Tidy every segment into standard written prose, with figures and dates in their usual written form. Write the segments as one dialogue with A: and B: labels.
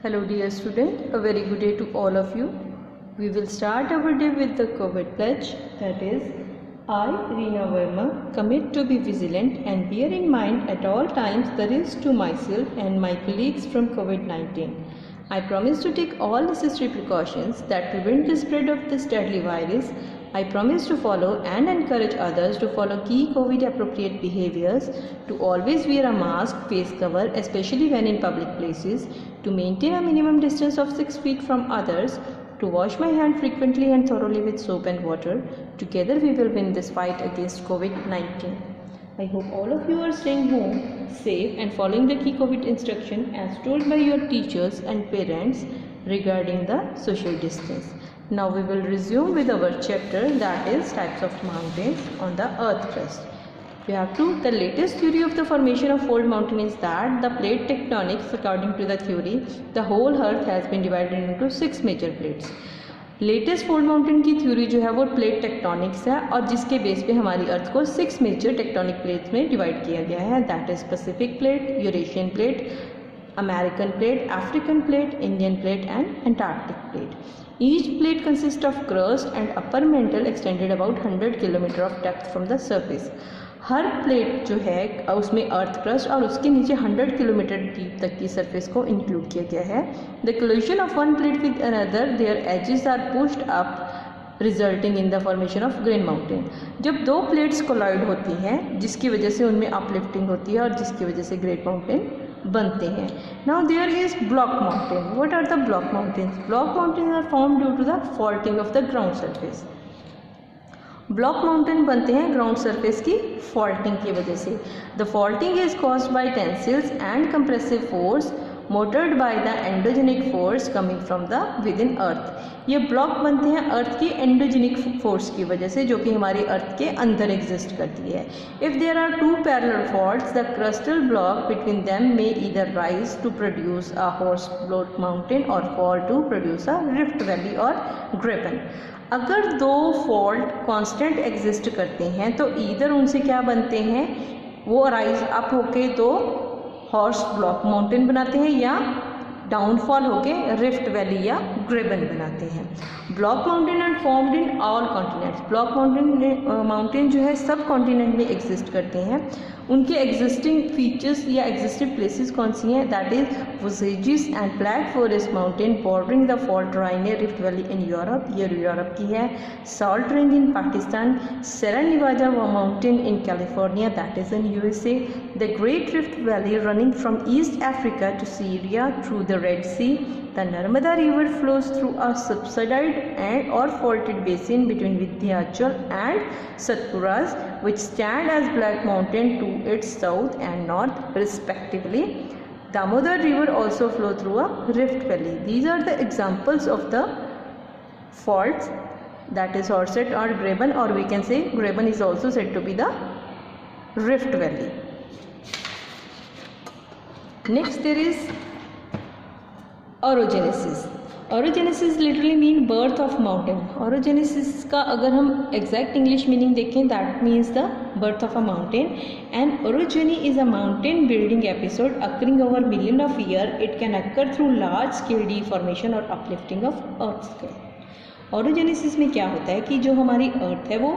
A: Hello dear student, a very good day to all of you. We will start our day with the COVID pledge, that is, I, Reena Verma, commit to be vigilant and bear in mind at all times the risk to myself and my colleagues from COVID-19. I promise to take all necessary precautions that prevent the spread of this deadly virus. I promise to follow and encourage others to follow key COVID appropriate behaviors, to always wear a mask, face cover, especially when in public places, to maintain a minimum distance of 6 feet from others, to wash my hand frequently and thoroughly with soap and water. Together we will win this fight against COVID-19. I hope all of you are staying home, safe and following the key COVID instruction as told by your teachers and parents regarding the social distance. Now we will resume with our chapter, that is types of mountains on the earth crust. The latest theory of the formation of fold mountain is that the plate tectonics, according to the theory, the whole earth has been divided into 6 major plates. Latest fold mountain की theory जो है वो plate tectonics है और जिसके base पे हमारी अर्थ को 6 मेजर टेक्टोनिक प्लेट्स में डिवाइड किया गया है, that is Pacific plate, Eurasian plate, American plate, African plate, Indian plate and Antarctic plate. Each plate consists of crust and upper mantle extended about 100 km of depth from the surface. Her plate जो है उसमें earth crust और उसके नीचे 100 kilometre deep तक की surface को include किया गया है. The collision of one plate with another, their edges are pushed up resulting in the formation of grand mountain. जब दो प्लेट्स कोलाइड होती हैं जिसकी वजह से उनमें अपलिफ्टिंग होती है और जिसकी वजह से ग्रेट माउंटेन बनते हैं. Now there is block mountain. What are the block mountains? Block mountains are form due to the faulting of the ground surface. Block mountain बनते हैं ग्राउंड सरफेस की फॉल्टिंग की वजह से. The faulting is caused by tensile and compressive force motored by the endogenic force coming from the within earth. ये block बनते हैं अर्थ की एंडोजेनिक फोर्स की वजह से जो कि हमारी अर्थ के अंदर एग्जिस्ट करती है. If there are two parallel faults the crustal block between them may either rise to produce a horst block mountain और fall to produce a rift valley और ग्रेपन. अगर दो फॉल्ट कांस्टेंट एग्जिस्ट करते हैं तो either उनसे क्या बनते हैं, वो राइज अप होके तो हॉर्स ब्लॉक माउंटेन बनाते हैं या डाउनफॉल होके रिफ्ट वैली या ग्रेबन बनाते हैं. Block mountain are formed in all continents. Block mountain जो है सब कॉन्टिनेंट में एग्जिस्ट करते हैं. उनके एग्जिस्टिंग फीचर्स या एग्जिस्टिंग प्लेसेस कौन सी हैं, that is Vosges and Black Forest mountain bordering the fault line rift valley in Europe, ये यूरोप की है. Salt Range in Pakistan, Sierra Nevada mountain in California, that is in USA. The Great Rift Valley running from East Africa to Syria through the Red Sea. The Narmada river flows through a subsidized and or faulted basin between Vindhyachal and Satpuras, which stand as Black Mountain to its south and north respectively. Damodar river also flow through a rift valley. These are the examples of the faults, that is Horset or Graben, or we can say Graben is also said to be the rift valley. Next there is Orogenesis. Orogenesis literally mean birth of mountain. Orogenesis का अगर हम exact English meaning देखें, that means the birth of a mountain. And orogeny is a mountain building episode occurring over million of years. It can occur through large scale deformation or uplifting of earth's crust. Orogenesis में क्या होता है कि जो हमारी अर्थ है वो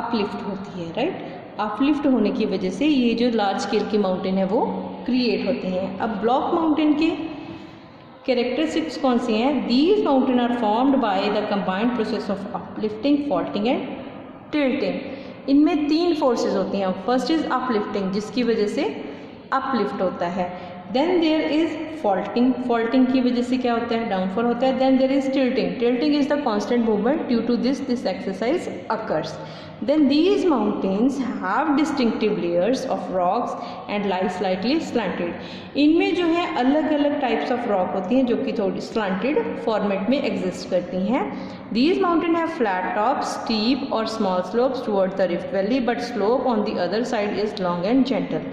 A: uplift होती है, राइट. अपलिफ्ट होने की वजह से ये जो लार्ज स्केल की माउंटेन है वो क्रिएट होती हैं. अब ब्लॉक माउंटेन के कैरेक्टरिस्टिक्स कौन सी हैं? These mountain are formed by the combined process of uplifting, faulting and tilting. इनमें 3 फोर्सेस होती हैं. फर्स्ट इज अपलिफ्टिंग जिसकी वजह से अपलिफ्ट होता है. Then there is faulting. Faulting की वजह से क्या होता है, डाउनफॉल होता है. Then there is tilting. Tilting is the constant movement. Due to this exercise occurs. Then these mountains have distinctive layers of rocks and lie slightly slanted. इनमें जो है अलग अलग types of rock होती हैं जो कि थोड़ी slanted format में exist करती हैं. These mountains have flat tops, steep or small slopes towards the rift valley, but slope on the other side is long and gentle.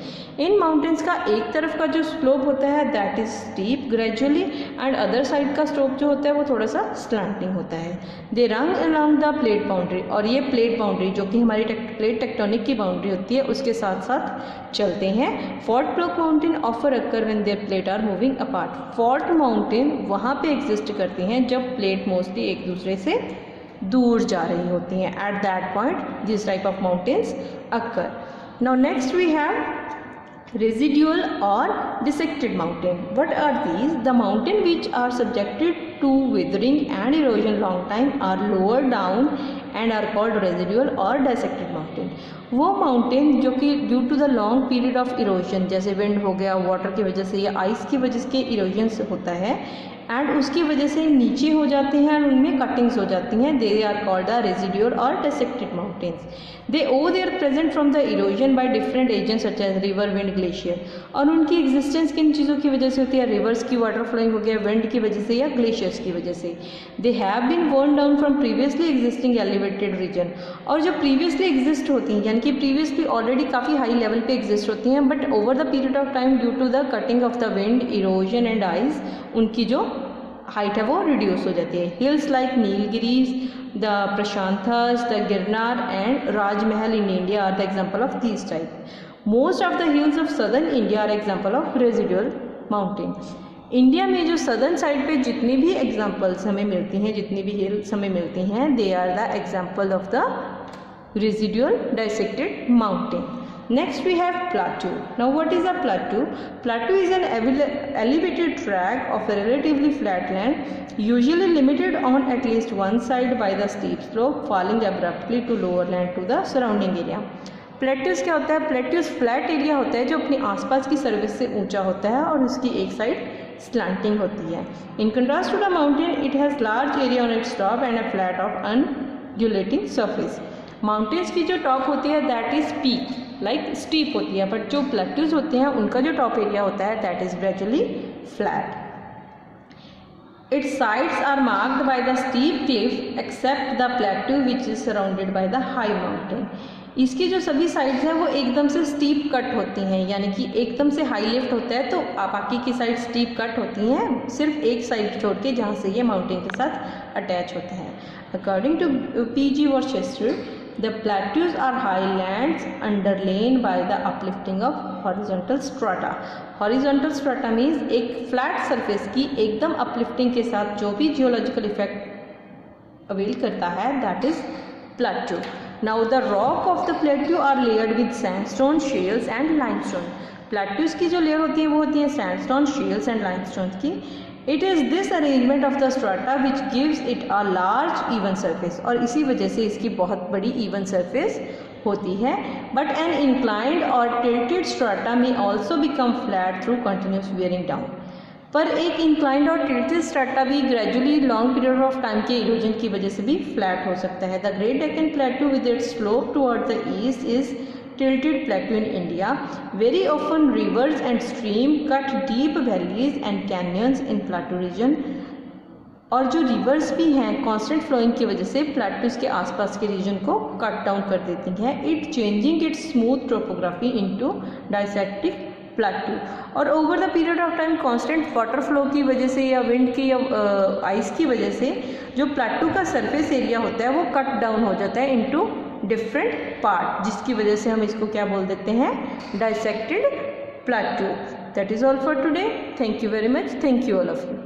A: In mountains का एक तरफ का जो slope होता है that is steep gradually and other side का slope जो होता है वो थोड़ा सा slanting होता है. They run along the plate boundary, और ये plate boundary जो कि हमारी प्लेट टेक्टोनिक की बाउंड्री होती है उसके साथ साथ चलते हैं। Fault block mountain offer occur when their plate are moving apart. Fault mountain वहाँ पे एग्जिस्ट करती हैं जब प्लेट मोस्टली एक दूसरे से दूर जा रही होती हैं। At that point this type of mountains occur. Now next we have residual or dissected mountain. What are these? The mountain which are subjected to withering and erosion long time are lower down and are called residual or dissected mountain. वो mountain जो कि due to the long period of erosion, जैसे wind हो गया, water की वजह से या आइस की वजह से इरोजन होता है एंड उसकी वजह से नीचे हो जाते हैं और उनमें कटिंग्स हो जाती हैं, they are called the residual और dissected mountains. They owe their present from the erosion by different agents such as river, wind, glacier. और उनकी एग्जिस्टेंस किन चीज़ों की वजह से होती है? रिवर्स की वाटर फ्लोइंग हो गया, विंड की वजह से या ग्लेशियर्स की वजह से। They have been worn down from previously existing elevated region. और जो प्रीवियसली एग्जिस्ट होती हैं यानी कि प्रीवियसली ऑलरेडी काफ़ी हाई लेवल पे एग्जिस्ट होती हैं, but over the period of time due to the cutting of the wind, erosion and ice उनकी जो हाइट है वो रिड्यूस हो जाती है। Hills like Nilgiris, the Parasnath, the Girnar and Rajmahal in India are the example of this type. Most of the hills of southern India are example of residual mountain. India में जो southern side पे जितनी भी एग्जाम्पल्स हमें मिलती हैं, जितनी भी हिल्स हमें मिलती हैं, they are the example of the residual dissected mountain. Next we have plateau. Now what is a plateau? Plateau is an elevated tract of a relatively flat land, usually limited on at least one side by the steep slope, falling abruptly to lower land to the surrounding area. Plateaus क्या होता है? Plateaus flat area होता है जो अपने आसपास की surface से ऊंचा होता है और उसकी एक साइड स्लैंटिंग होती है। In contrast to the mountain it has large area on its top and a flat of undulating surface. Mountains की जो टॉप होती है that is peak like steep होती है, बट जो प्लेट्यूज होते हैं उनका जो टॉप एरिया होता है that is gradually flat. Its sides are marked by the steep cliff except the plateau which is surrounded by the high mountain. इसकी जो सभी साइड्स हैं वो एकदम से स्टीप कट होती हैं, यानी कि एकदम से हाई लिफ्ट होता है तो बाकी की साइड स्टीप कट होती हैं, सिर्फ एक साइड छोड़ के जहाँ से ये माउंटेन के साथ अटैच होते हैं। According to P.G. Worcester, the plateaus are highlands underlain by the uplifting of horizontal strata. Horizontal strata means एक flat surface की एकदम uplifting के साथ जो भी geological effect avail करता है that is plateau. Now the rock of the plateau are layered with sandstone, shales and limestone. Plateaus की जो लेयर होती है वो होती है sandstone, shales and limestone की। It is this arrangement of the strata which gives it a large even surface, और इसी वजह से इसकी बहुत बड़ी even surface होती है। But an inclined or tilted strata may also become flat through continuous wearing down. पर एक inclined और tilted strata भी gradually long period of time के erosion की वजह से भी flat हो सकता है। The Great Deccan Plateau with its slope toward the east is tilted plateau in India. Very often rivers and stream cut deep valleys and canyons in plateau region. और जो रिवर्स भी हैं कांस्टेंट फ्लोइंग की वजह से plateaus के आसपास के रीजन को कट डाउन कर देती हैं, it changing its smooth topography into dissected plateau. और over the period of time constant water flow की वजह से या विंड की या आइस की वजह से जो प्लेट्यू का सरफेस एरिया होता है वो कट डाउन हो जाता है इनटू डिफरेंट पार्ट, जिसकी वजह से हम इसको क्या बोल देते हैं? Dissected plateau. That is all for today. Thank you very much. Thank you all of you.